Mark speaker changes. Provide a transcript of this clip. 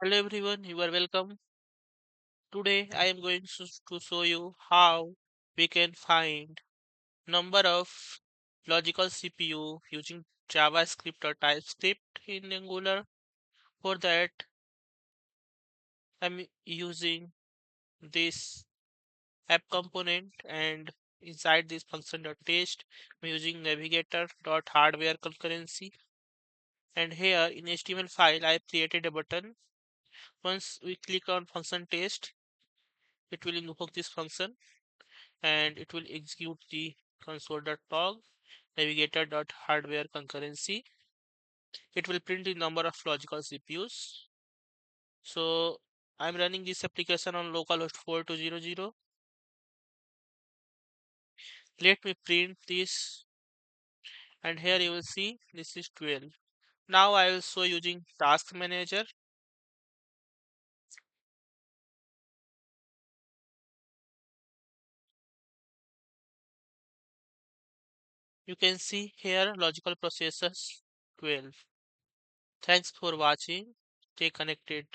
Speaker 1: Hello everyone, you are welcome. Today I am going to show you how we can find number of logical CPU using JavaScript or TypeScript in Angular. For that, I'm using this app component and inside this function.test, I'm using navigator.hardwareConcurrency. And here in HTML file, I created a button. Once we click on function test, it will invoke this function and it will execute the console.log navigator.hardwareConcurrency. It will print the number of logical CPUs. So I'm running this application on localhost 4200. Let me print this, and here you will see this is 12. Now I will show using task manager. You can see here logical processors 12. Thanks for watching. Stay connected.